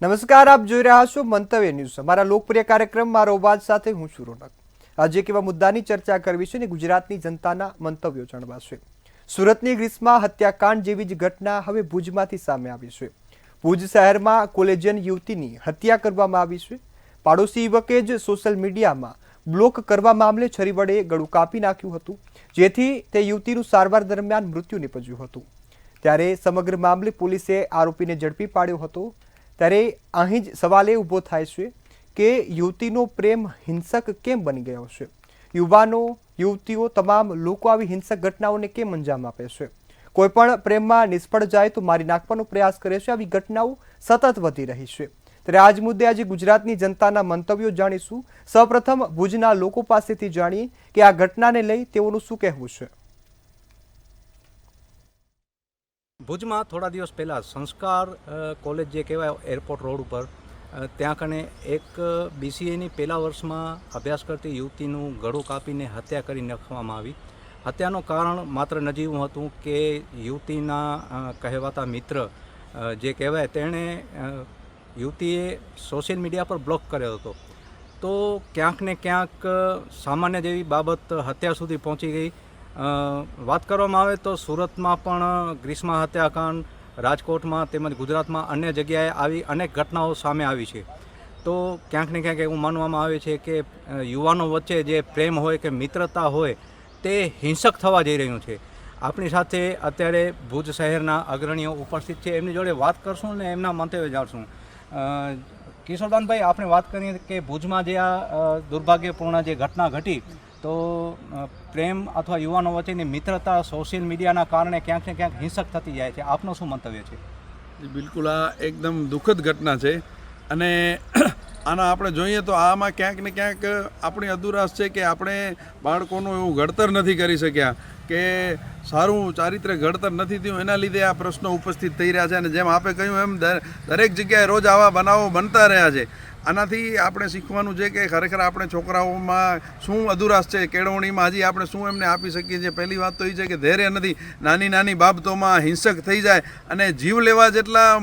નમસ્કાર, આપ જોઈ રહ્યા છો મંતવ્ય ન્યૂઝ, અમારા લોકપ્રિય કાર્યક્રમ મારો અવાજ સાથે હું છું રોનક। આજે કેવા મુદ્દાની ચર્ચા કરવી છે ને ગુજરાતની જનતાના મંતવ્યો જાણવા છે। સુરતની ગ્રીસમાં હત્યાકાંડ જેવી જ ઘટના હવે ભુજમાંથી સામે આવી છે। ભુજ શહેરમાં કોલેજિયન યુવતીની હત્યા કરવામાં આવી છે। પાડોશી યુવકે જ સોશિયલ મીડિયામાં બ્લોક કરવા મામલે છરી વડે ગળું કાપી નાખ્યું હતું, જેથી તે યુવતીનું સારવાર દરમિયાન મૃત્યુ નિપજ્યું હતું। ત્યારે સમગ્ર મામલે પોલીસે આરોપીને ઝડપી પાડ્યો હતો। ત્યારે અહીં જ સવાલ એ ઊભો થાય છે કે યુવતીનો પ્રેમ હિંસક કેમ બની ગયો છે? યુવાનો, યુવતીઓ, તમામ લોકો આવી હિંસક ઘટનાઓને કેમ અંજામ આપે છે? કોઈ પણ પ્રેમમાં નિષ્ફળ જાય તો મારી નાખવાનો પ્રયાસ કરે છે। આવી ઘટનાઓ સતત વધી રહી છે। ત્યારે આજ મુદ્દે આજે ગુજરાતની જનતાના મંતવ્યો જાણીશું। સૌપ્રથમ ભુજના લોકો પાસેથી જાણીએ કે આ ઘટનાને લઈ તેઓનું શું કહેવું છે। ભુજમાં થોડા દિવસ પહેલાં સંસ્કાર કોલેજ જે કહેવાય એરપોર્ટ રોડ ઉપર ત્યાં કને એક BCAની પહેલા વર્ષમાં અભ્યાસ કરતી યુવતીનું ગળું કાપીને હત્યા કરી નાખવામાં આવી। હત્યાનું કારણ માત્ર નજીવું હતું કે યુવતીના કહેવાતા મિત્ર જે કહેવાય તેણે યુવતીએ સોશિયલ મીડિયા પર બ્લોક કર્યો હતો, તો ક્યાંક ને ક્યાંક સામાન્ય જેવી બાબત હત્યા સુધી પહોંચી ગઈ। વાત કરવામાં આવે તો સુરતમાં પણ ગ્રીસમાં હત્યાકાંડ, રાજકોટમાં તેમજ ગુજરાતમાં અન્ય જગ્યાએ આવી અનેક ઘટનાઓ સામે આવી છે। તો ક્યાંક ને ક્યાંક એવું માનવામાં આવે છે કે યુવાનો વચ્ચે જે પ્રેમ હોય કે મિત્રતા હોય તે હિંસક થવા જઈ રહ્યું છે। આપણી સાથે અત્યારે ભુજ શહેરના અગ્રણીઓ ઉપસ્થિત છે, એમની જોડે વાત કરશું ને એમના મંતવ્ય જાણશું। કિશોરદાનભાઈ, આપણે વાત કરીએ કે ભુજમાં જે આ દુર્ભાગ્યપૂર્ણ જે ઘટના ઘટી, તો પ્રેમ અથવા યુવાનો વચ્ચેની મિત્રતા સોશિયલ મીડિયાના કારણે ક્યાંક ને ક્યાંક હિંસક થતી જાય છે, આપનું શું મંતવ્ય છે? બિલકુલ, આ એકદમ દુઃખદ ઘટના છે અને આના આપણે જોઈએ તો આમાં ક્યાંક ને ક્યાંક આપણી અધુરાશ છે કે આપણે બાળકોનું એવું ઘડતર નથી કરી શક્યા, કે સારું ચારિત્ર્ય ઘડતર નથી થયું, એના લીધે આ પ્રશ્નો ઉપસ્થિત થઈ રહ્યા છે। અને જેમ આપે કહ્યું એમ દરેક જગ્યાએ રોજ આવા બનાવો બનતા રહ્યા છે। આનાથી આપણે શીખવાનું છે કે ખરેખર આપણે છોકરાઓમાં શું અધુરાશ છે, કેળવણીમાં હજી આપણે શું એમને આપી શકીએ છીએ। પહેલી વાત તો એ છે કે ધૈર્ય નથી, નાની નાની બાબતોમાં હિંસક થઈ જાય અને જીવ લેવા જેટલા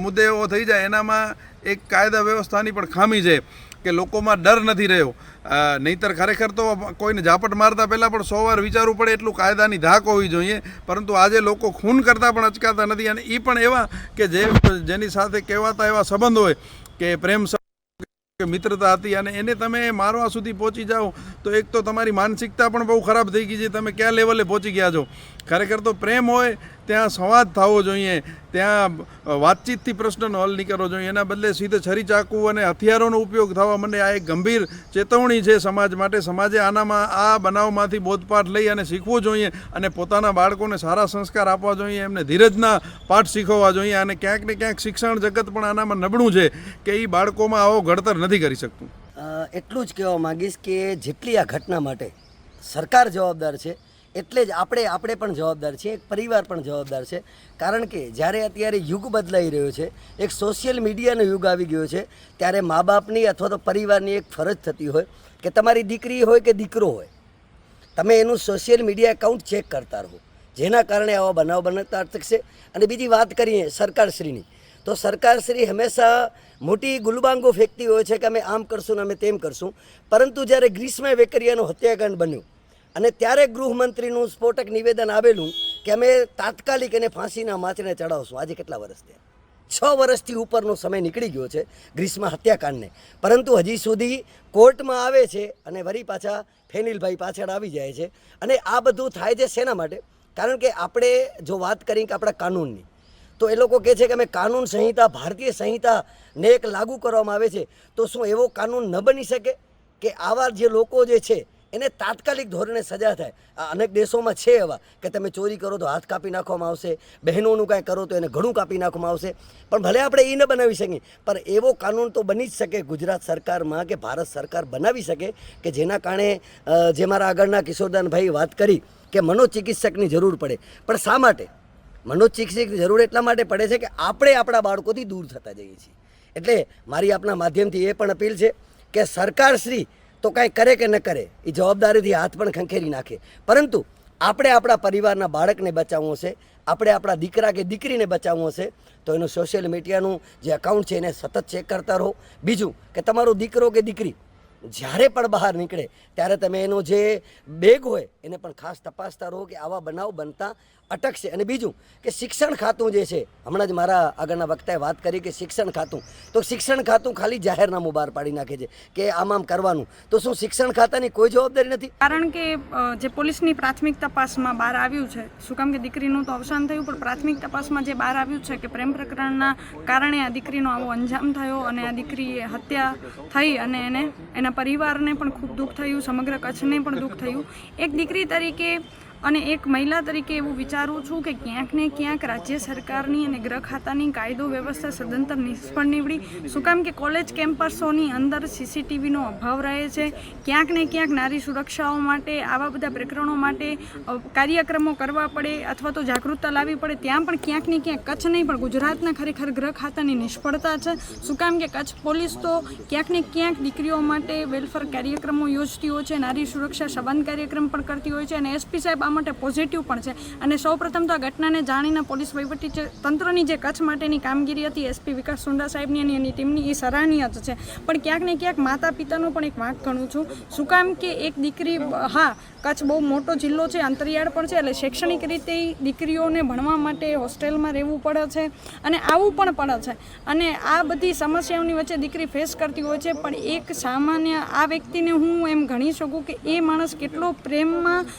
મુદ્દેઓ થઈ જાય, એનામાં એક કાયદા વ્યવસ્થાની પણ ખામી છે કે લોકોમાં ડર નથી રહ્યો। નહીંતર ખરેખર તો કોઈને ઝાપટ મારતા પહેલાં પણ 100 વાર વિચારવું પડે એટલું કાયદાની ધાક હોવી જોઈએ, પરંતુ આજે લોકો ખૂન કરતાં પણ અચકાતા નથી। અને એ પણ એવા કે જેની સાથે કહેવાતા એવા સંબંધ હોય કે પ્રેમ કે મિત્રતા હતી, અને એને તમે મારવા સુધી પહોંચી જાઓ તો એક તો તમારી માનસિકતા પણ બહુ ખરાબ થઈ ગઈ છે, તમે કયા લેવલે પહોંચી ગયા છો। ખરેખર તો પ્રેમ હોય ત્યાં સંવાદ થવો જોઈએ, ત્યાં વાતચીતથી પ્રશ્નનો હલ નીકળવો જોઈએ, એના બદલે સીધે છરી ચાકુ અને હથિયારોનો ઉપયોગ થવા માંડે। આ એક ગંભીર ચેતવણી છે સમાજ માટે। સમાજે આનામાં આ બનાવમાંથી બોધપાઠ લઈ અને શીખવું જોઈએ અને પોતાના બાળકોને સારા સંસ્કાર આપવા જોઈએ, એમને ધીરજના પાઠ શીખવવા જોઈએ। અને ક્યાંક ને ક્યાંક શિક્ષણ જગત પણ આનામાં નબળું છે કે એ બાળકોમાં આવો ઘડતર નથી કરી શકતું। એટલું જ કહેવા માગીશ કે જેટલી આ ઘટના માટે સરકાર જવાબદાર છે, એટલે જ આપણે પણ જવાબદાર છીએ, એક પરિવાર પણ જવાબદાર છે। કારણ કે જ્યારે અત્યારે યુગ બદલાઈ રહ્યો છે, એક સોશિયલ મીડિયાનો યુગ આવી ગયો છે, ત્યારે મા બાપની અથવા તો પરિવારની એક ફરજ થતી હોય કે તમારી દીકરી હોય કે દીકરો હોય, તમે એનું સોશિયલ મીડિયા એકાઉન્ટ ચેક કરતા રહો, જેના કારણે આવા બનાવ બનતા અટકશે। અને બીજી વાત કરીએ સરકારશ્રીની, તો સરકારશ્રી હંમેશા મોટી ગુલબાંગો ફેંકતી હોય છે કે અમે આમ કરશું ને અમે તેમ કરશું, પરંતુ જ્યારે ગ્રીસમાં વેકરિયાનો હત્યાકાંડ બન્યું અને ત્યારે ગૃહમંત્રીનું સ્ફોટક નિવેદન આવેલું કે અમે તાત્કાલિક એને ફાંસીના માચને ચડાવશું। આજે કેટલા વર્ષ થયા? 6 વર્ષથી ઉપરનો સમય નીકળી ગયો છે ગ્રીસમાં હત્યાકાંડને, પરંતુ હજી સુધી કોર્ટમાં આવે છે અને વળી પાછા ફેનિલભાઈ પાછળ આવી જાય છે। અને આ બધું થાય છે શેના માટે? કારણ કે આપણે જો વાત કરીએ કે આપણા કાનૂનની, તો એ લોકો કહે છે કે અમે કાનૂન સંહિતા, ભારતીય સંહિતાને એક લાગુ કરવામાં આવે છે, તો શું એવો કાનૂન ન બની શકે કે આવા જે લોકો જે છે એને તાત્કાલિક ધોરણે સજા થાય? અનેક દેશોમાં છે એવા કે તમે ચોરી કરો તો હાથ કાપી નાખવામાં આવશે, બહેનોનું કાંઈ કરો તો એને ઘણું કાપી નાખવામાં આવશે। પણ ભલે આપણે એ ન બનાવી શકીએ, પણ એવો કાનૂન તો બની જ શકે ગુજરાત સરકારમાં કે ભારત સરકાર બનાવી શકે કે જેના કારણે જે મારા આગળના કિશોરદાનભાઈ વાત કરી કે મનોચિકિત્સકની જરૂર પડે, પણ શા માટે મનોચિકિત્સકની જરૂર એટલા માટે પડે છે કે આપણે આપણા બાળકોથી દૂર થતા જઈએ છીએ। એટલે મારી આપના માધ્યમથી એ પણ અપીલ છે કે સરકારશ્રી તો કાંઈ કરે કે ન કરે, એ જવાબદારીથી હાથ પણ ખંખેરી નાખે, પરંતુ આપણે આપણા પરિવારના બાળકને બચાવવું છે, આપણે આપણા દીકરા કે દીકરીને બચાવવું હશે તો એનું સોશિયલ મીડિયાનું જે અકાઉન્ટ છે એને સતત ચેક કરતા રહો. બીજું કે તમારો દીકરો કે દીકરી જ્યારે પણ બહાર નીકળે ત્યારે તમે એનો જે બેગ હોય એને પણ ખાસ તપાસતા રહો કે આવા બનાવ બનતા અટકશે. અને બીજું કે શિક્ષણ ખાતું જે છે, હમણાં જ મારા આગળના વક્તાએ વાત કરી કે શિક્ષણ ખાતું, તો શિક્ષણ ખાતું ખાલી જાહેરનામું બહાર પાડી નાખે છે કે આમ કરવાનું, તો શું શિક્ષણ ખાતાની કોઈ જવાબદારી નથી? કારણ કે જે પોલીસની પ્રાથમિક તપાસમાં બહાર આવ્યું છે, શું કામ કે દીકરીનું તો અવસાન થયું, પણ પ્રાથમિક તપાસમાં જે બહાર આવ્યું છે કે પ્રેમ પ્રકરણના કારણે આ દીકરીનો આવો અંજામ થયો અને આ દીકરીએ હત્યા થઈ અને એના પરિવારને પણ ખૂબ દુઃખ થયું, સમગ્ર કચ્છને પણ દુઃખ થયું. એક દીકરી તરીકે અને એક મહિલા તરીકે એવું વિચારું છું કે ક્યાંક ને ક્યાંક રાજ્ય સરકારની અને ગૃહ ખાતાની કાયદો વ્યવસ્થા સદંતર નિષ્ફળ નીવડી. શું કામ કે કોલેજ કેમ્પસોની અંદર સીસીટીવીનો અભાવ રહે છે. ક્યાંક ને ક્યાંક નારી સુરક્ષાઓ માટે આવા બધા પ્રકરણો માટે કાર્યક્રમો કરવા પડે અથવા તો જાગૃતતા લાવવી પડે, ત્યાં પણ ક્યાંક ને ક્યાંક કચ્છ નહીં પણ ગુજરાતના ખરેખર ગૃહ ખાતાની નિષ્ફળતા છે. શું કામ કે કચ્છ પોલીસ તો ક્યાંક ને ક્યાંક દીકરીઓ માટે વેલફેર કાર્યક્રમો યોજતી હોય છે, નારી સુરક્ષા સંબંધ કાર્યક્રમ પણ કરતી હોય છે અને એસપી સાહેબ આ માટે પોઝિટિવ પણ છે. અને સૌપ્રથમ તો આ ઘટનાને જાણીને પોલીસ વહીવટી તંત્રની જે કચ્છ માટેની કામગીરી હતી એસપી વિકાસ સુંડા સાહેબની અને એની ટીમની, એ સરાહનીય જ છે. પણ ક્યાંક ને ક્યાંક માતા પિતાનો પણ એક વાંક ગણું છું. શું કામ કે એક દીકરી, હા કચ્છ બહુ મોટો જિલ્લો છે, અંતરિયાળ પણ છે, એટલે શૈક્ષણિક રીતે દીકરીઓને ભણવા માટે હોસ્ટેલમાં રહેવું પડે છે અને આવવું પણ પડે છે અને આ બધી સમસ્યાઓની વચ્ચે દીકરી ફેસ કરતી હોય છે. પણ એક સામાન્ય આ વ્યક્તિને હું એમ ગણી શકું કે એ માણસ કેટલો પ્રેમમાં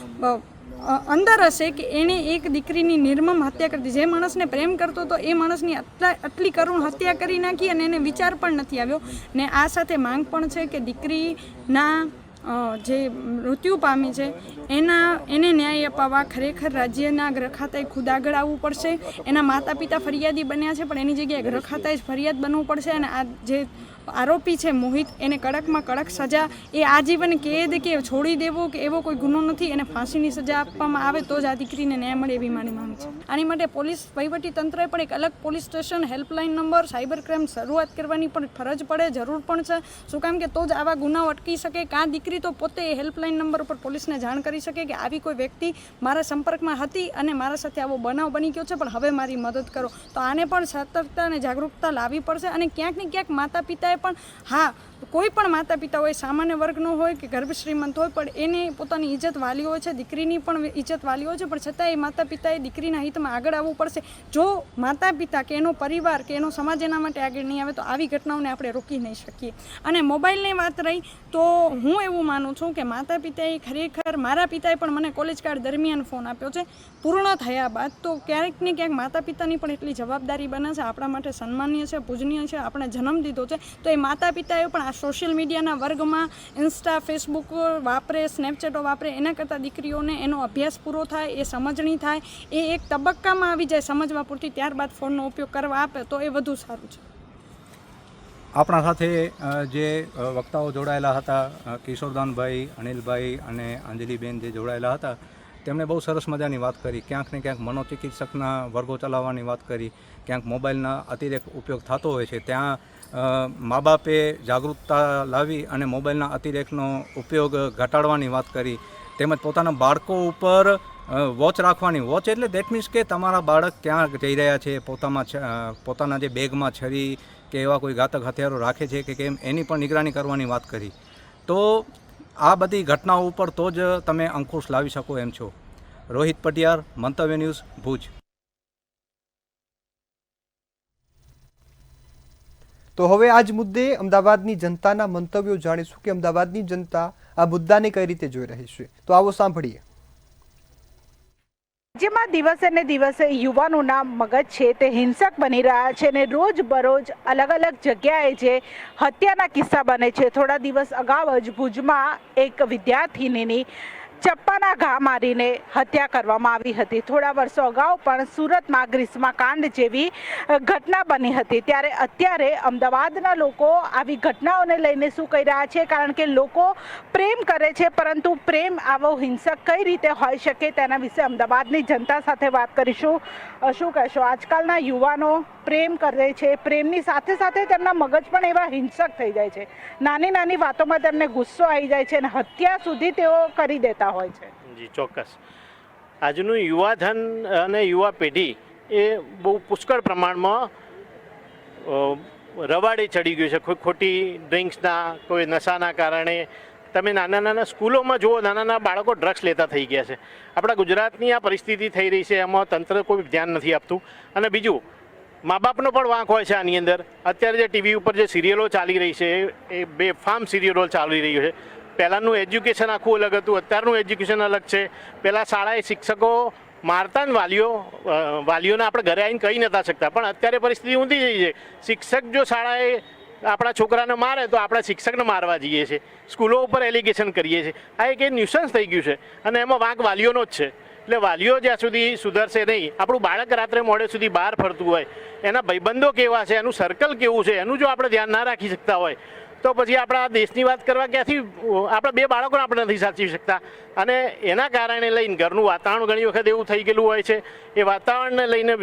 અંદર હશે કે એણે એક દીકરીની નિર્મમ હત્યા કરી. જે માણસને પ્રેમ કરતો હતો એ માણસની આટલી કરુણ હત્યા કરી નાખી અને એને વિચાર પણ નથી આવ્યો. ને આ સાથે માંગ પણ છે કે દીકરીના જે મૃત્યુ પામી છે એને ન્યાય અપાવવા ખરેખર રાજ્યના ગૃહ ખાતાએ ખુદ આગળ આવવું પડશે. એના માતા પિતા ફરિયાદી બન્યા છે પણ એની જગ્યાએ ગૃહ ખાતાએ જ ફરિયાદ બનવું પડશે અને આ જે આરોપી છે મોહિત, એને કડકમાં કડક સજા, એ આજીવન કેદ કે છોડી દેવો કે એવો કોઈ ગુનો નથી, એને ફાંસીની સજા આપવામાં આવે તો જ આ દીકરીને ન્યાય મળે એવી મારી માંગ છે. આની માટે પોલીસ વહીવટી તંત્રએ પણ એક અલગ police station, helpline number, cyber crime શરૂઆત કરવાની પણ ફરજ પડે, જરૂર પણ છે. શું કામ કે તો જ આવા ગુનાઓ અટકી શકે. કે આ દીકરી તો પોતે હેલ્પલાઇન નંબર ઉપર પોલીસને જાણ કરી શકે કે આવી કોઈ વ્યક્તિ મારા સંપર્કમાં હતી અને મારા સાથે આવો બનાવ બની ગયો છે પણ હવે મારી મદદ કરો. તો આને પણ સતર્કતા અને જાગૃતતા લાવવી પડશે. અને ક્યાંક ને ક્યાંક માતા પિતાએ પણ, હા કોઈ પણ માતા પિતા હોય, સામાન્ય વર્ગનો હોય કે ગર્ભ શ્રીમંત હોય, પણ એને પોતાની ઇજ્જત વાલી હોય છે, દીકરીની પણ ઇજ્જત વાલી હોય છે, પણ છતાં એ માતા પિતાએ દીકરીના હિતમાં આગળ આવવું પડશે. જો માતા પિતા કે એનો પરિવાર કે એનો સમાજ એના માટે આગળ નહીં આવે તો આવી ઘટનાઓને આપણે રોકી નહીં શકીએ. અને મોબાઈલની વાત રહી તો હું એવું માનું છું કે માતા પિતાએ ખરેખર, મારા પિતાએ પણ મને કોલેજ કાળ દરમિયાન ફોન આપ્યો છે પૂર્ણ થયા બાદ, તો ક્યાંક ને ક્યાંક માતા પિતાની પણ એટલી જવાબદારી બને છે. આપણા માટે સન્માનીય છે, પૂજનીય છે, આપણે જન્મ દીધો છે, તો એ માતા પિતાએ પણ આ સોશિયલ મીડિયાના વર્ગમાં ઇન્સ્ટા, ફેસબુક વાપરે, સ્નેપચેટો વાપરે, એના કરતાં દીકરીઓને એનો અભ્યાસ પૂરો થાય, એ સમજણી થાય, એ એક તબક્કામાં આવી જાય સમજવા પૂરતી, ત્યારબાદ ફોનનો ઉપયોગ કરવા આપે તો એ વધુ સારું છે. આપણા સાથે જે વક્તાઓ જોડાયેલા હતા, કિશોરદાનભાઈ, અનિલભાઈ અને અંજલિબેન જે જોડાયેલા હતા, તેમણે બહુ સરસ મજાની વાત કરી. ક્યાંક ને ક્યાંક મનોચિકિત્સકના વર્ગો ચલાવવાની વાત કરી, ક્યાંક મોબાઈલના અતિરેક ઉપયોગ થતો હોય છે, ત્યાં મા બાપે જાગૃતતા લાવી અને મોબાઈલના અતિરેકનો ઉપયોગ ઘટાડવાની વાત કરી. તેમજ પોતાના બાળકો ઉપર વોચ રાખવાની. વોચ એટલે દેટ મીન્સ કે તમારા બાળક ક્યાં જઈ રહ્યા છે, પોતાના જે બેગમાં છરી કે એવા કોઈ ઘાતક હથિયારો રાખે છે કે કેમ, એની પણ નિગરાની કરવાની વાત કરી. તો આ બધી ઘટનાઓ ઉપર તો જ તમે અંકુશ લાવી શકો એમ છો. રોહિત પટિયાર, મંતવ્ય ન્યૂઝ, ભુજ. તો હવે આજ મુદ્દે અમદાવાદની જનતાના મંતવ્યો જાણીશું કે અમદાવાદની જનતા આ મુદ્દાને કઈ રીતે જોઈ રહી છે. તો આવો સાંભળીએ. જેમાં દિવસે ને દિવસે યુવાનોના મગજ છે તે હિંસક બની રહ્યા છે અને રોજ બરોજ અલગ અલગ જગ્યાએ જે હત્યાના કિસ્સા બને છે. થોડા દિવસ અગાઉ જ ભુજમાં એક વિદ્યાર્થીનીની ચપ્પાના ઘા મારીને હત્યા કરવામાં આવી હતી. થોડા વર્ષો અગાઉ પણ સુરતમાં ગ્રીષ્મકાંડ જેવી ઘટના બની હતી. ત્યારે અત્યારે અમદાવાદના લોકો આવી ઘટનાઓને લઈને શું કહી રહ્યા છે, કારણ કે લોકો પ્રેમ કરે છે પરંતુ પ્રેમ આવો હિંસક કઈ રીતે હોઈ શકે તેના વિશે અમદાવાદની જનતા સાથે વાત કરીશું. શું કહેશો, આજકાલના યુવાનો પ્રેમ કરે છે, પ્રેમની સાથે સાથે તેમના મગજ પણ એવા હિંસક થઈ જાય છે, નાની નાની વાતોમાં તેમને ગુસ્સો આવી જાય છે અને હત્યા સુધી તેઓ કરી દેતા હોય છે. જી ચોક્કસ. આજનું યુવાધન અને યુવા પેઢી એ બહુ પુષ્કળ પ્રમાણમાં રવાડે ચડી ગયું છે. કોઈ ખોટી ડ્રિંક્સના, કોઈ નશાના કારણે તમે નાના નાના સ્કૂલોમાં જુઓ, નાના નાના બાળકો ડ્રગ્સ લેતા થઈ ગયા છે. આપણા ગુજરાતની આ પરિસ્થિતિ થઈ રહી છે, એમાં તંત્ર કોઈ ધ્યાન નથી આપતું. અને બીજું, મા બાપનો પણ વાંક હોય છે આની અંદર. અત્યારે જે ટીવી ઉપર જે સિરિયલો ચાલી રહી છે એ બેફામ સિરિયલો ચાલી રહી છે. પહેલાંનું એજ્યુકેશન આખું અલગ હતું, અત્યારનું એજ્યુકેશન અલગ છે. પહેલાં શાળાએ શિક્ષકો મારતા ને વાલીઓને આપણે ઘરે આવીને કહી નતા શકતા, પણ અત્યારે પરિસ્થિતિ ઊંધી થઈ છે. શિક્ષક જો શાળાએ આપણા છોકરાને મારે તો આપણે શિક્ષકને મારવા જઈએ છીએ, સ્કૂલો ઉપર એલિગેશન કરીએ છીએ. આ એક ન્યુસન્સ થઈ ગયું છે અને એમાં વાંક વાલીઓનો જ છે. એટલે વાલીઓ જ્યાં સુધી સુધરશે નહીં, આપણું બાળક રાત્રે મોડે સુધી બહાર ફરતું હોય, એના ભાઈબંધો કેવા છે, એનું સર્કલ કેવું છે, એનું જો આપણે ધ્યાન ના રાખી શકતા હોય તો પછી આપણા દેશની વાત કરવા ક્યાંથી, આપણા બે બાળકોને આપણે નથી સાચવી શકતા. અને એના કારણે લઈને ઘરનું વાતાવરણ ઘણી વખત એવું થઈ ગયેલું હોય છે, એ વાતાવરણને લઈને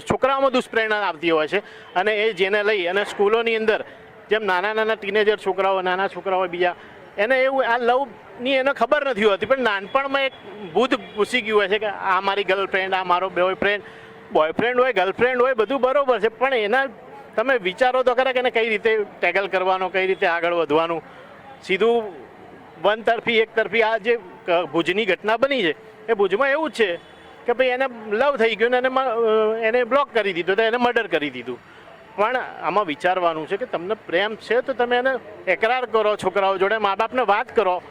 છોકરાઓમાં દુષ્પ્રેરણા આવતી હોય છે. અને એ જેને લઈ અને સ્કૂલોની અંદર જેમ નાના નાના ટીનેજર છોકરાઓ, નાના છોકરાઓ બીજા, એને એવું આ લવની એને ખબર નથી હોતી, પણ નાનપણમાં એક ભૂત ઘૂસી ગયું હોય છે કે આ મારી ગર્લફ્રેન્ડ, આ મારો બોયફ્રેન્ડ હોય, ગર્લફ્રેન્ડ હોય, બધું બરાબર છે, પણ એના તમે વિચારો તો ખરા કે એને કઈ રીતે ટેકલ કરવાનો, કઈ રીતે આગળ વધવાનું. સીધું એક તરફી આ જે ભુજની ઘટના બની છે એ ભુજમાં એવું જ છે કે ભાઈ એને લવ થઈ ગયો ને એને બ્લોક કરી દીધો, તો એને મર્ડર કરી દીધું. પણ આમાં વિચારવાનું છે કે તમને પ્રેમ છે તો તમે એને એકરાર કરો, છોકરાઓ જોડે મા બાપને વાત કરો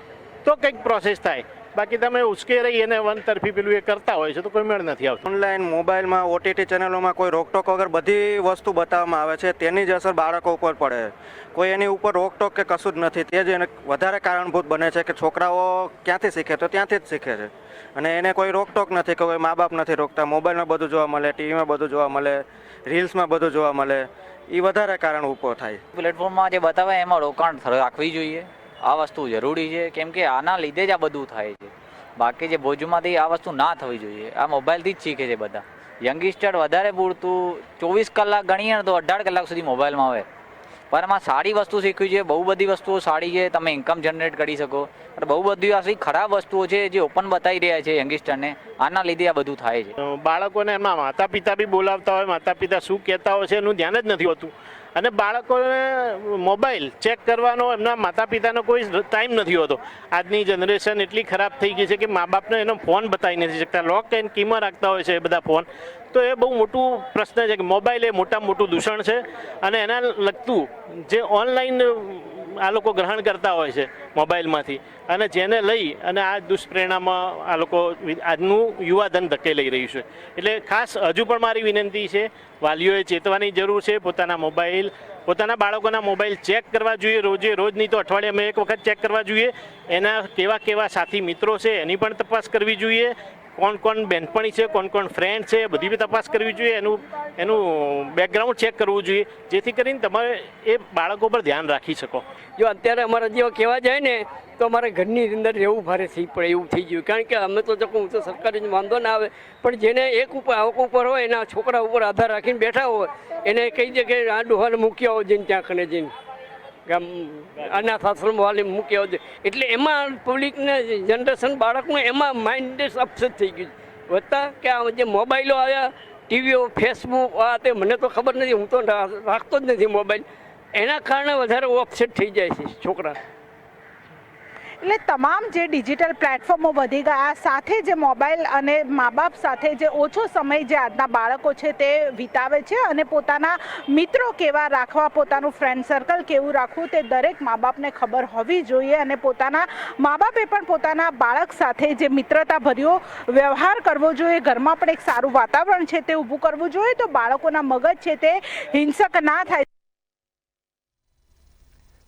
તો કંઈક પ્રોસેસ થાય. બાકી તમે ઉશ્કે રહી એને વન તરફી પેલું એ કરતા હોય છે તો કોઈ મેળ નથી આવતો. ઓનલાઈન મોબાઈલમાં ઓટીટી ચેનલોમાં કોઈ રોકટોક વગર બધી વસ્તુ બતાવવામાં આવે છે, તેની જ અસર બાળકો ઉપર પડે છે. કોઈ એની ઉપર રોકટોક કે કશું જ નથી. તે જ એને વધારે કારણભૂત બને છે કે છોકરાઓ ક્યાંથી શીખે તો ત્યાંથી જ શીખે છે. અને એને કોઈ રોકટોક નથી કે કોઈ મા બાપ નથી રોકતા. મોબાઈલમાં બધું જોવા મળે, ટીવીમાં બધું જોવા મળે, રીલ્સમાં બધું જોવા મળે, એ વધારે કારણ ઊભો થાય. પ્લેટફોર્મમાં જે બતાવે એમાં રોકાણ રાખવી જોઈએ. આ વસ્તુ જરૂરી છે, કેમ કે આના લીધે જ આ બધું થાય છે. બાકી જે ભુજમાંથી આ વસ્તુ ના થવી જોઈએ. આ મોબાઈલથી જ શીખે છે બધા. યંગસ્ટર વધારે પૂરતું 24 કલાક ગણીએ ને તો 18 કલાક સુધી મોબાઈલમાં આવે. પણ એમાં સારી વસ્તુ શીખવી જોઈએ. બહુ બધી વસ્તુઓ સારી છે, તમે ઇન્કમ જનરેટ કરી શકો. અને બહુ બધી આવી ખરાબ વસ્તુઓ છે જે ઓપન બતાવી રહ્યા છે યંગસ્ટરને. આના લીધે આ બધું થાય છે. બાળકોને એમના માતા પિતા બી બોલાવતા હોય, માતા પિતા શું કહેતા હોય છે એનું ધ્યાન જ નથી હોતું. અને બાળકોને મોબાઈલ ચેક કરવાનો એમના માતા પિતાનો કોઈ ટાઈમ નથી હોતો. આજની જનરેશન એટલી ખરાબ થઈ ગઈ છે કે મા બાપને એનો ફોન બતાવી નથી શકતા. લોક એન્ડ કીમાં રાખતા હોય છે એ બધા ફોન. તો એ બહુ મોટું પ્રશ્ન છે કે મોબાઈલ એ મોટામાં મોટું દૂષણ છે. અને એના લગતું જે ઓનલાઈન આ લોકો ગ્રહણ કરતા હોય છે મોબાઈલમાંથી, અને જેને લઈ અને આ દુષ્પ્રેરણામાં આ લોકો આજનું યુવાધન ધકેલાઈ રહ્યું છે. એટલે ખાસ હજુ પણ મારી વિનંતી છે, વાલીઓએ ચેતવાની જરૂર છે. પોતાના બાળકોના મોબાઈલ ચેક કરવા જોઈએ રોજ નહીં તો અઠવાડિયામાં એક વખત ચેક કરવા જોઈએ. એના કેવા સાથી મિત્રો છે એની પણ તપાસ કરવી જોઈએ. કોણ બહેનપણી છે, કોણ ફ્રેન્ડ છે, બધી બી તપાસ કરવી જોઈએ. એનું બેકગ્રાઉન્ડ ચેક કરવું જોઈએ, જેથી કરીને તમારે એ બાળકો પર ધ્યાન રાખી શકો. જો અત્યારે અમારા જેવા કહેવા જાય ને તો અમારે ઘરની અંદર રહેવું ભારે થઈ પડે એવું થઈ ગયું. કારણ કે અમે તો હું તો સરકારી વાંધો ના આવે, પણ જેને આવક ઉપર હોય એના છોકરા ઉપર આધાર રાખીને બેઠા હોય એને કહી દે કે આ ડોહાને મૂક્યા હોય જઈને ત્યાં કને જઈને અનાથ આશ્રમ વાળી મૂક્યા હોય. એટલે એમાં પબ્લિકને જનરેશન બાળકનું એમાં માઇન્ડ અપસેટ થઈ ગયું. વધતા કે આ જે મોબાઈલો આવ્યા, ટીવીઓ, ફેસબુક, આ તે મને તો ખબર નથી, હું તો રાખતો જ નથી મોબાઈલ. એના કારણે વધારે અપસેટ થઈ જાય છે છોકરા. એટલે તમામ જે ડિજિટલ પ્લેટફોર્મો વધી ગયા, સાથે જે મોબાઈલ અને મા બાપ સાથે જે ઓછો સમય જે આજના બાળકો છે તે વિતાવે છે, અને પોતાના મિત્રો કેવા રાખવા, પોતાનું ફ્રેન્ડ સર્કલ કેવું રાખવું તે દરેક મા બાપને ખબર હોવી જોઈએ. અને પોતાના મા બાપે પણ પોતાના બાળક સાથે જે મિત્રતાભર્યો વ્યવહાર કરવો જોઈએ, ઘરમાં પણ એક સારું વાતાવરણ છે તે ઊભું કરવું જોઈએ, તો બાળકોના મગજ છે તે હિંસક ના થાય.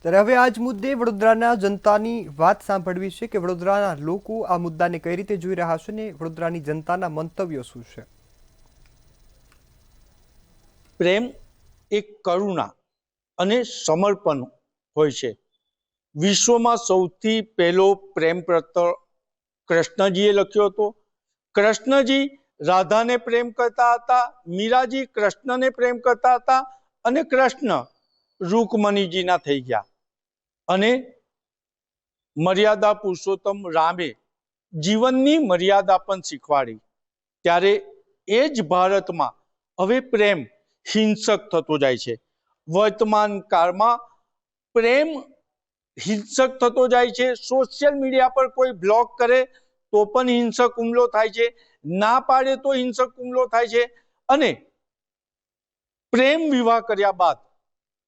ત્યારે હવે આજ મુદ્દે વડોદરાના જનતાની વાત સાંભળવી છે કે વડોદરાના લોકો આ મુદ્દાને કઈ રીતે જોઈ રહ્યા છે ને વડોદરાની જનતાના મંતવ્યો શું છે. પ્રેમ એક કરુણા અને સમર્પણ હોય છે. વિશ્વમાં સૌથી પહેલો પ્રેમ પત્ર કૃષ્ણજીએ લખ્યો હતો. કૃષ્ણજી રાધાને પ્રેમ કરતા હતા, મીરાજી કૃષ્ણને પ્રેમ કરતા હતા, અને કૃષ્ણ રૂકમણીજીના થઈ ગયા. અને મર્યાદા પુરુષોત્તમ રામે જીવનની મર્યાદા પણ શીખવાડી. ત્યારે એ જ ભારતમાં હવે પ્રેમ હિંસક થતો જાય છે. વર્તમાન કાળમાં પ્રેમ હિંસક થતો જાય છે. સોશિયલ મીડિયા પર કોઈ બ્લોગ કરે તો પણ હિંસક હુમલો થાય છે, ના પાડે તો હિંસક હુમલો થાય છે. અને પ્રેમ વિવાહ કર્યા બાદ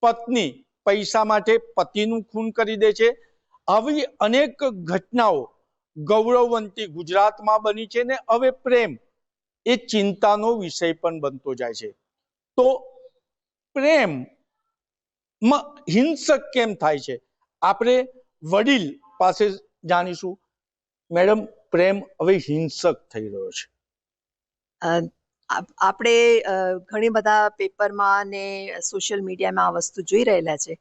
પત્ની પૈસા માટે પતિનું ખૂન કરી દે છે. આવી અનેક ઘટનાઓ ગૌરવવંતી ગુજરાતમાં બની છે ને હવે પ્રેમ એ ચિંતાનો વિષય પણ બનતો જાય છે. તો પ્રેમ હિંસક કેમ થાય છે, આપણે વડીલ પાસે જાણીશું. મેડમ, પ્રેમ હવે હિંસક થઈ રહ્યો છે. આપણે ઘણી બધા પેપરમાં ને સોશિયલ મીડિયામાં આ વસ્તુ જોઈ રહેલા છે.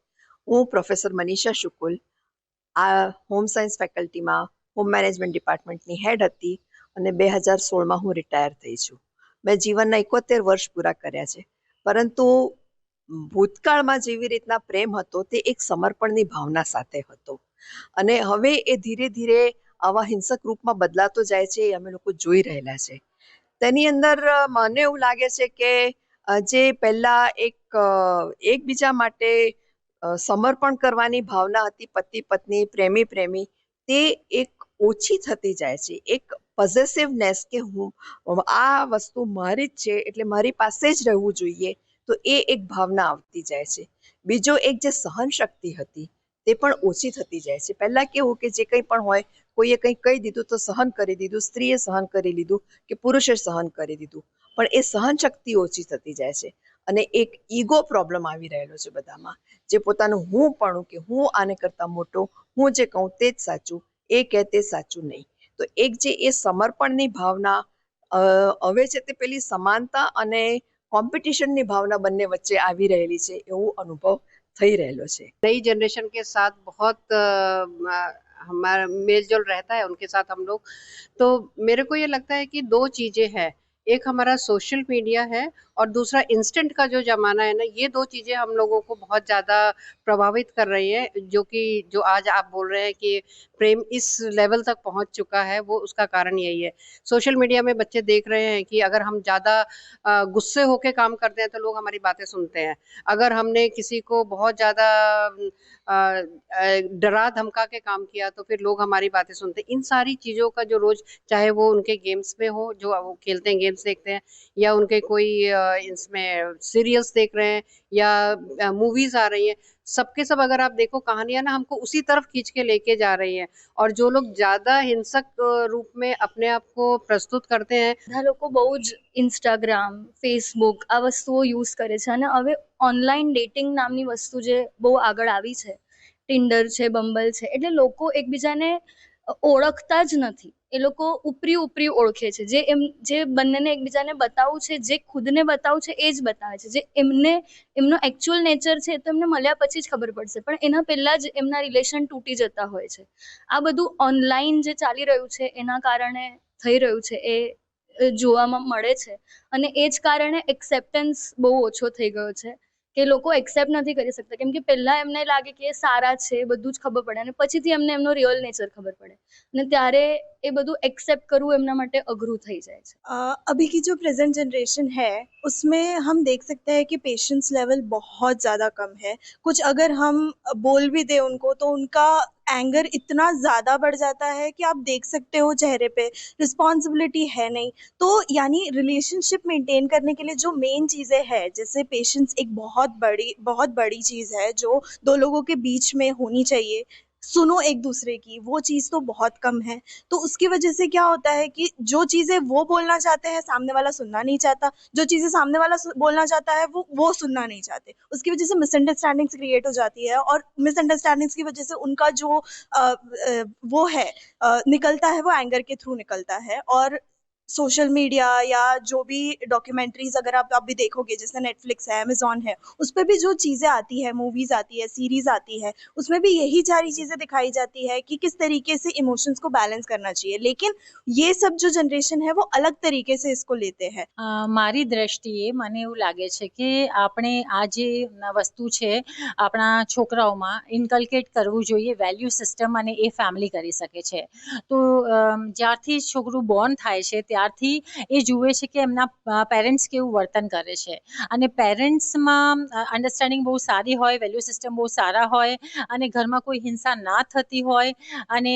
હું પ્રોફેસર મનીષા શુકુલ આ હોમ સાયન્સ ફેકલ્ટીમાં હોમ મેનેજમેન્ટ ડિપાર્ટમેન્ટની હેડ હતી અને 2016માં હું રિટાયર થઈ છું. મેં જીવનના 71 વર્ષ પૂરા કર્યા છે. પરંતુ ભૂતકાળમાં જેવી રીતના પ્રેમ હતો તે એક સમર્પણની ભાવના સાથે હતો અને હવે એ ધીરે ધીરે આવા હિંસક રૂપમાં બદલાતો જાય છે એ અમે લોકો જોઈ રહેલા છે. તેની અંદર મને એવું લાગે છે કે જે પહેલા એકબીજા માટે સમર્પણ કરવાની ભાવના હતી, પતિ પત્ની, પ્રેમી પ્રેમી, તે એક ઓછી થતી જાય છે. એક પોઝેસિવનેસ કે હું આ વસ્તુ મારી જ છે એટલે મારી પાસે જ રહેવું જોઈએ, તો એ એક ભાવના આવતી જાય છે. બીજો એક જે સહન શક્તિ હતી તે પણ ઓછી થતી જાય છે. પહેલા કેવું કે જે કંઈ પણ હોય, કોઈએ કંઈ કહી દીધું તો સહન કરી દીધું, સ્ત્રીએ સહન કરી લીધું કે પુરુષે સહન કરી દીધું, પણ એ સહન શક્તિ ઓછી થતી જાય છે અને એક ઈગો પ્રોબ્લેમ આવી રહેલો છે બધામાં. જે પોતાનું હું પણ કે હું આને કરતા મોટો, હું જે કહું તે જ સાચું, એ કહે તે સાચું નહીં. તો એક જે એ સમર્પણની ભાવના હવે છે તે પેલી સમાનતા અને કોમ્પિટિશનની ભાવના બંને વચ્ચે આવી રહેલી છે એવું અનુભવ થઈ રહેલો છે. नई जनरेशन के साथ बहुत हमारा मेल जोल रहता है उनके साथ हम लोग, तो मेरे को ये लगता है कि दो चीज़ें हैं. एक हमारा सोशल मीडिया है और दूसरा इंस्टेंट का जो ज़माना है ना, ये दो चीज़ें हम लोगों को बहुत ज़्यादा प्रभावित कर रही है. जो आज आप बोल रहे हैं कि प्रेम इस लेवल तक पहुंच चुका है, वो उसका कारण यही है. सोशल मीडिया में बच्चे देख रहे हैं कि अगर हम ज़्यादा गुस्से होके काम करते हैं तो लोग हमारी बातें सुनते हैं. अगर हमने किसी को बहुत ज़्यादा डरा धमका के काम किया तो फिर लोग हमारी बातें सुनते हैं. इन सारी चीज़ों का जो रोज़, चाहे वो उनके गेम्स में हो, जो वो खेलते हैं गेम्स देखते हैं, या उनके कोई इसमें सीरियल्स देख रहे हैं या मूवीज़ आ रही हैं, सबके सब अगर आप देखो कहानियां ना हमको उसी तरफ खींच के लेके जा रही हैं. और जो लोग ज़्यादा हिंसक रूप में अपने आप को प्रस्तुत करते हैं, બધા લોકો બહુ જ ઇન્સ્ટાગ્રામ, ફેસબુક આ વસ્તુઓ યુઝ કરે છે અને હવે ઓનલાઈન ડેટિંગ નામની વસ્તુ જે બહુ આગળ આવી છે, ટિન્ડર છે, બમ્બલ છે, એટલે લોકો એકબીજાને ઓળખતા જ નથી. એ લોકો ઉપરી ઉપરી ઓળખે છે. જે બંનેને એકબીજાને બતાવવું છે, જે ખુદને બતાવવું છે એ જ બતાવે છે. જે એમનો એકચ્યુઅલ નેચર છે તો એમને મળ્યા પછી જ ખબર પડશે, પણ એના પહેલાં જ એમના રિલેશન તૂટી જતા હોય છે. આ બધું ઓનલાઈન જે ચાલી રહ્યું છે એના કારણે થઈ રહ્યું છે એ જોવામાં મળે છે અને એ જ કારણે એક્સેપ્ટન્સ બહુ ઓછો થઈ ગયો છે કે લોકો એક્સેપ્ટ નથી કરી શકતા, કેમ કે પહેલાં એમને લાગે કે એ સારા છે, બધું જ ખબર પડે અને પછીથી એમને એમનો રિયલ નેચર ખબર પડે અને ત્યારે એ બધું एक्सेप्ट करવું એમના માટે અઘરું થઈ જાય છે. अभी की जो प्रेजेंट जनरेशन है उसमें हम देख सकते हैं कि पेशेंस लेवल बहुत ज़्यादा कम है. कुछ अगर हम बोल भी दें उनको तो उनका एंगर इतना ज़्यादा बढ़ जाता है कि आप देख सकते हो चेहरे पे, रिस्पॉन्सिबिलिटी है नहीं. तो यानी रिलेशनशिप मेंटेन करने के लिए जो मेन चीज़ें हैं, जैसे पेशेंस एक बहुत बड़ी चीज़ है जो दो लोगों के बीच में होनी चाहिए. सुनो एक दूसरे की, वो चीज़ तो बहुत कम है. तो उसकी वजह से क्या होता है कि जो चीज़ें वो बोलना चाहते हैं सामने वाला सुनना नहीं चाहता, जो चीज़ें सामने वाला बोलना चाहता है वो सुनना नहीं चाहते. उसकी वजह से मिसअंडरस्टैंडिंग्स क्रिएट हो जाती है और मिसअंडरस्टैंडिंग्स की वजह से उनका जो वो है निकलता है, वो एंगर के थ्रू निकलता है. और सोशल मीडिया या जो भी डॉक्यूमेंट्रीज अगर आप भी देखोगे, जैसे नेटफ्लिक्स है, अमेजोन है, उस पर भी जो चीज़ें आती है, मूवीज आती है, सीरीज आती है, उसमें भी यही सारी चीज़ें दिखाई जाती है कि किस तरीके से इमोशंस को बैलेंस करना चाहिए। लेकिन ये सब जो जनरेशन है वो अलग तरीके से इसको लेते हैं। મારી દ્રષ્ટિએ મને એવું લાગે છે કે આપણે આ જે વસ્તુ છે આપણા છોકરાઓમાં ઇન્કલ્કેટ કરવું જોઈએ વેલ્યુ સિસ્ટમ અને એ ફેમિલી કરી શકે છે. તો જ્યારથી છોકરું બોર્ન થાય છે ત્યારથી એ જુએ છે કે એમના પેરેન્ટ્સ કેવું વર્તન કરે છે અને પેરેન્ટ્સમાં અન્ડરસ્ટેન્ડિંગ બહુ સારી હોય, વેલ્યુ સિસ્ટમ બહુ સારા હોય અને ઘરમાં કોઈ હિંસા ના થતી હોય અને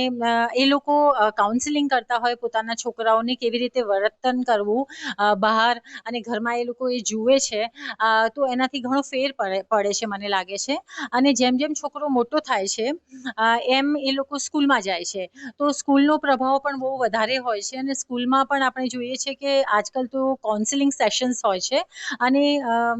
એ લોકો કાઉન્સિલિંગ કરતા હોય પોતાના છોકરાઓને કેવી રીતે વર્તન કરવું બહાર અને ઘરમાં એ લોકો એ જુએ છે તો એનાથી ઘણો ફેર પડે છે મને લાગે છે. અને જેમ જેમ છોકરો મોટો થાય છે એમ એ લોકો સ્કૂલમાં જાય છે તો સ્કૂલનો પ્રભાવ પણ બહુ વધારે હોય છે અને સ્કૂલમાં પણ આપણે જોઈએ છે કે આજકાલ તો કાઉન્સિલિંગ સેશન્સ હોય છે અને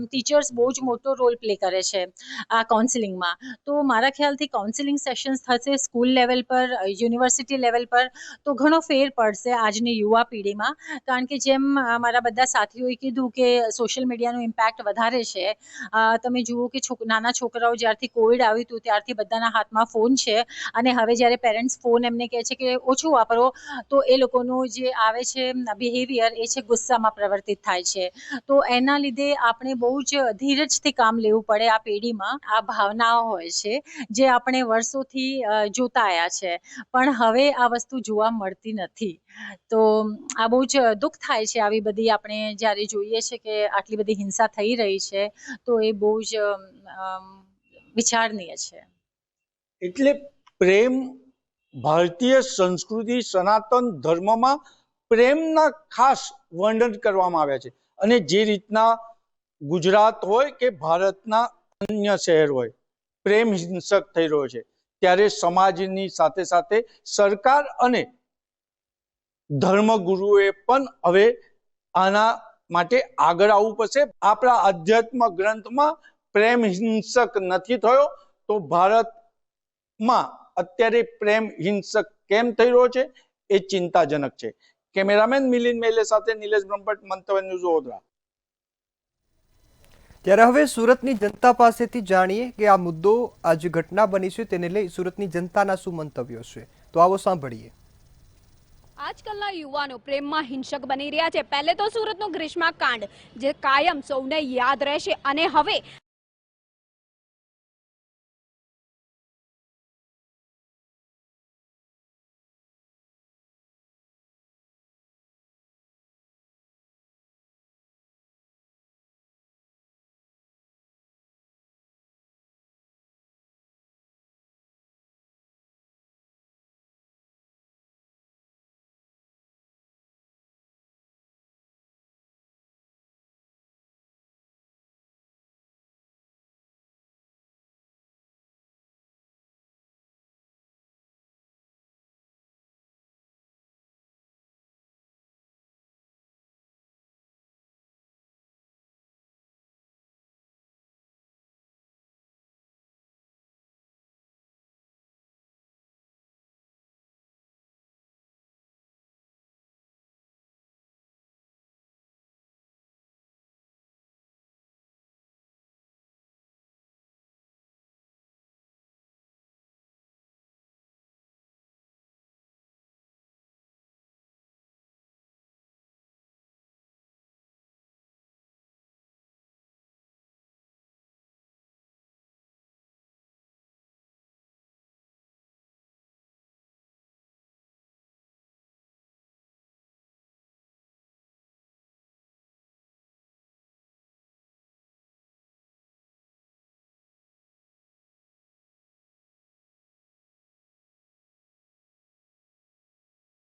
ટીચર્સ બહુ જ મોટો રોલ પ્લે કરે છે આ કાઉન્સિલિંગમાં. તો મારા ખ્યાલથી કાઉન્સિલિંગ સેશન્સ થશે સ્કૂલ લેવલ પર, યુનિવર્સિટી લેવલ પર તો ઘણો ફેર પડશે આજની યુવા પેઢીમાં. કારણ કે જેમ મારા બધા સાથીઓએ કીધું કે સોશિયલ મીડિયાનું ઇમ્પેક્ટ વધારે છે. તમે જુઓ કે નાના છોકરાઓ જ્યારથી કોવિડ આવ્યું હતું ત્યારથી બધાના હાથમાં ફોન છે અને હવે જ્યારે પેરેન્ટ્સ ફોન એમને કહે છે કે ઓછું વાપરો તો એ લોકોનું જે આવે છે બિહેવિયર એ છે ગુસ્સામાં પ્રવર્તિત થાય છે. તો એના લીધે આપણે બહુ જ ધીરજથી કામ લેવું પડે આ પેઢીમાં. આ ભાવનાઓ હોય છે જે આપણે વર્ષોથી જોતા આવ્યા છે પણ હવે આ વસ્તુ જોવા મળતી નથી. તો આ બહુ જ દુઃખ થાય છે આવી બધી આપણે જ્યારે જોઈએ છે કે આટલી બધી હિંસા થઈ રહી છે તો એ બહુ જ વિચારનીય છે. એટલે પ્રેમ ભારતીય સંસ્કૃતિ સનાતન ધર્મમાં પ્રેમના ખાસ વર્ણન કરવામાં આવ્યા છે અને જે રીતના ગુજરાત હોય કે ભારતના અન્ય શહેર હોય પ્રેમ હિંસક થઈ રહ્યો છે ત્યારે સમાજની સાથે સાથે સરકાર અને ધર્મગુરુએ પણ હવે આના માટે આગળ આવવું પડશે. આપણા અધ્યાત્મ ગ્રંથમાં પ્રેમ હિંસક નથી થયો તો ભારતમાં અત્યારે પ્રેમ હિંસક કેમ થઈ રહ્યો છે એ ચિંતાજનક છે. કેમેરામેન મિલિંદ મેલે સાથે નિલેશ બ્રહ્મભટ્ટ, મંતવ્ય ન્યૂઝ, વડોદરા. ત્યારે હવે સુરતની જનતા પાસેથી જાણીએ કે આ મુદ્દો આ જે ઘટના બની છે તેને લઈ સુરતની જનતાના શું મંતવ્યો છે. તો આવો સાંભળીએ. આજકાલના યુવાનો પ્રેમમાં હિંસક બની રહ્યા છે. પહેલે તો સુરતનો ગ્રીષ્મા કાંડ જે કાયમ સૌને યાદ રહેશે અને હવે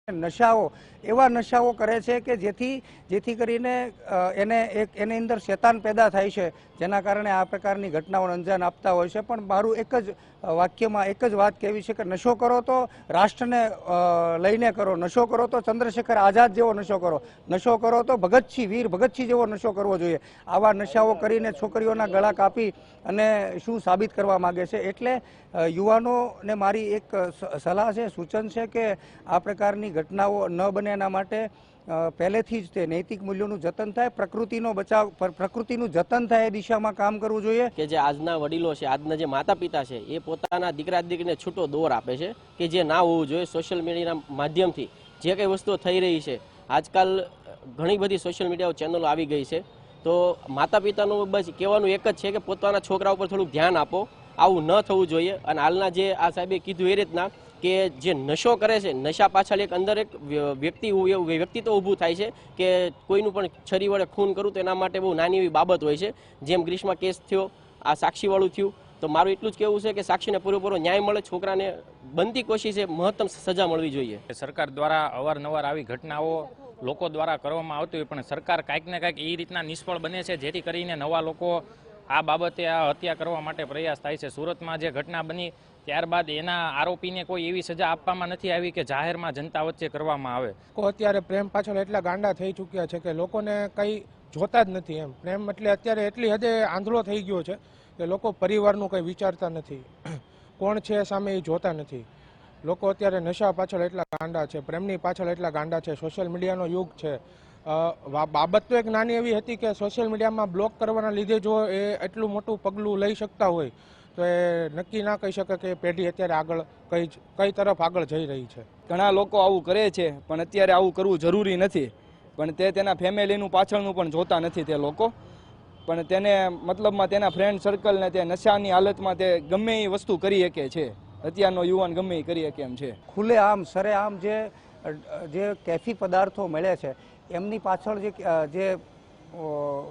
નશાઓ એવા નશાઓ કરે છે કે જેથી કરીને એની અંદર શેતાન પેદા થાય છે જેના કારણે આ પ્રકારની ઘટનાઓને અંજામ આપતા હોય છે. પણ મારું એક જ વાક્યમાં એક જ વાત કહેવી છે કે નશો કરો તો રાષ્ટ્રને લઈને કરો, નશો કરો તો ચંદ્રશેખર આઝાદ જેવો નશો કરો, નશો કરો તો વીર ભગતસિંહ જેવો નશો કરવો જોઈએ. આવા નશાઓ કરીને છોકરીઓના ગળા કાપી અને શું સાબિત કરવા માગે છે. એટલે યુવાનોને મારી એક સલાહ છે, સૂચન છે કે આ પ્રકારની ઘટનાઓ ન બને એના માટે પહેલેથી જ તે નૈતિક મૂલ્યોનું જતન થાય, પ્રકૃતિનો બચાવ, પ્રકૃતિનું જતન થાય એ દિશામાં કામ કરવું જોઈએ. કે જે આજના વડીલો છે, આજના જે માતા પિતા છે, એ પોતાના દીકરા દીકરીને છૂટો દોર આપે છે કે જે ના હોવું જોઈએ. સોશિયલ મીડિયાના માધ્યમથી જે કંઈ વસ્તુઓ થઈ રહી છે, આજકાલ ઘણી બધી સોશિયલ મીડિયા ચેનલો આવી ગઈ છે, તો માતા પિતાનું બસ કહેવાનું એક જ છે કે પોતાના છોકરા ઉપર થોડુંક ધ્યાન આપો. આવું ન થવું જોઈએ. અને હાલના જે આ સાહેબે કીધું એ રીતના કે જે નશો કરે છે, નશા પાછળ એક અંદર એક વ્યક્તિત્વ ઊભું થાય છે કે કોઈનું પણ છરી વડે ખૂન કરવું તો એના માટે બહુ નાની એવી બાબત હોય છે. જેમ ગ્રીસમાં કેસ થયો, આ સાક્ષીવાળું થયું, તો મારું એટલું જ કહેવું છે કે સાક્ષીને પૂરેપૂરો ન્યાય મળે, છોકરાને બનતી કોશિશે મહત્તમ સજા મળવી જોઈએ. સરકાર દ્વારા અવારનવાર આવી ઘટનાઓ લોકો દ્વારા કરવામાં આવતી હોય, પણ સરકાર કાંઈક ને કાંઈક એ રીતના નિષ્ફળ બને છે જેથી કરીને નવા લોકો આ બાબતે આ હત્યા કરવા માટે પ્રયાસ થાય છે. સુરતમાં જે ઘટના બની ત્યારબાદ એના આરોપીને કોઈ એવી સજા આપવામાં નથી આવી કે જાહેરમાં જનતા વચ્ચે કરવામાં આવે. અત્યારે પ્રેમ પાછળ એટલા ગાંડા થઈ ચૂક્યા છે કે લોકોને કંઈ જોતા જ નથી. એમ પ્રેમ એટલે અત્યારે એટલી હદે આંધળો થઈ ગયો છે કે લોકો પરિવારનું કંઈ વિચારતા નથી, કોણ છે સામે એ જોતા નથી. લોકો અત્યારે નશા પાછળ એટલા ગાંડા છે, પ્રેમની પાછળ એટલા ગાંડા છે. સોશિયલ મીડિયાનો યુગ છે. બાબત તો એક નાની એવી હતી કે સોશિયલ મીડિયામાં બ્લોક કરવાના લીધે જો એ એટલું મોટું પગલું લઈ શકતા હોય તો એ નક્કી ના કહી શકે કે પેઢી અત્યારે આગળ કઈ તરફ આગળ જઈ રહી છે. ઘણા લોકો આવું કરે છે, પણ અત્યારે આવું કરવું જરૂરી નથી. પણ તે તેના ફેમિલીનું પાછળનું પણ જોતા નથી તે લોકો, પણ તેને મતલબમાં તેના ફ્રેન્ડ સર્કલને તે નશાની હાલતમાં તે ગમે એ વસ્તુ કરી શકે છે. અત્યારનો યુવાન ગમે એ કરી શકે એમ છે. ખુલ્લે આમ સરેઆમ જે કેફી પદાર્થો મળે છે એમની પાછળ જે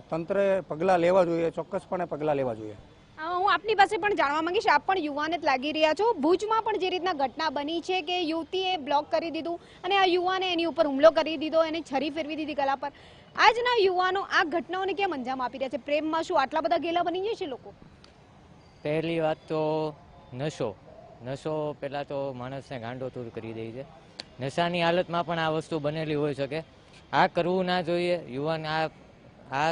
તંત્રે પગલાં લેવા જોઈએ, ચોક્કસપણે પગલાં લેવા જોઈએ. હું આપની પાસે પણ જાણવા માંગીશ, આપ પણ યુવાન જ લાગી રહ્યા છો. ભુજમાં પણ જે રીતના ઘટના બની છે કે યુવતીએ બ્લોક કરી દીધું અને આ યુવાને એની ઉપર હુમલો કરી દીધો, એને છરી ફેરવી દીધી ગળા પર. આજના યુવાનો આ ઘટનાઓને કેમ અંજામ આપી રહ્યા છે? પ્રેમમાં શું આટલા બધા ગેલા બની જાય છે લોકો? પહેલી વાત તો નશો પહેલાં તો માણસને ગાંડો તૂર કરી દે છે. નશાની હાલતમાં પણ આ વસ્તુ બનેલી હોઈ શકે. આ કરવું ના જોઈએ. યુવાન આ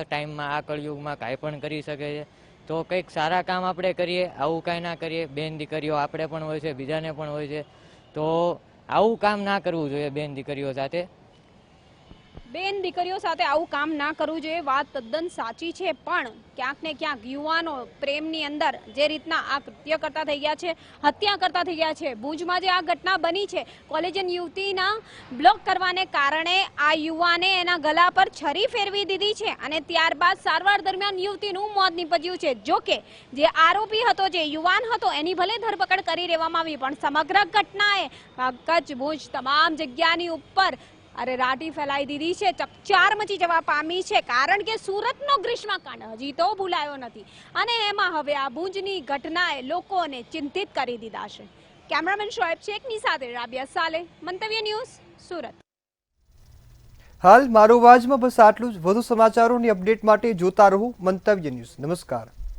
ટાઈમમાં, આ કળયુગમાં કાંઈ પણ કરી શકે છે. તો કંઈક સારા કામ આપણે કરીએ, આવું કાંઈ ના કરીએ. બેન દીકરીઓ આપણે પણ હોય છે, બીજાને પણ હોય છે, તો આવું કામ ના કરવું જોઈએ. બેન દીકરીઓ સાથે આવું કામ ના કરવું જોઈએ. વાત તદ્દન સાચી છે, પણ ક્યાંક ને ક્યાંક યુવાનો પ્રેમની અંદર જે રીતના આ કૃત્ય કરતા થઈ ગયા છે, હત્યા કરતા થઈ ગયા છે. ભુજમાં જે આ ઘટના બની છે, કોલેજિયન યુવતીના બ્લોક કરવાને કારણે આ યુવાને એના ગળા પર છરી ફેરવી દીધી છે અને ત્યારબાદ સારવાર દરમિયાન યુવતીનું મોત નીપજ્યું છે. જોકે જે આરોપી હતો, જે યુવાન હતો, એની ભલે ધરપકડ કરી લેવામાં આવી, પણ સમગ્ર ઘટનાએ કચ્છ, ભુજ તમામ જગ્યાની ઉપર રાટી ફેલાઈ દીધી છે, ચકચાર મચી જવા પામી છે. કારણ કે સુરતનો ગ્રીષ્મકાંડ હજી તો ભૂલાયો નથી અને એમાં હવે આ ભુજની ઘટનાએ લોકોને ચિંતિત કરી દીધા છે. કેમેરામેન શોએબ શેખની સાથે રાબિયા સાલે, મંતવ્ય ન્યૂઝ, સુરત. હાલ મારો અવાજમાં બસ આટલું જ. વધુ સમાચારોની અપડેટ માટે જોતા રહો મંતવ્ય ન્યૂઝ. નમસ્કાર.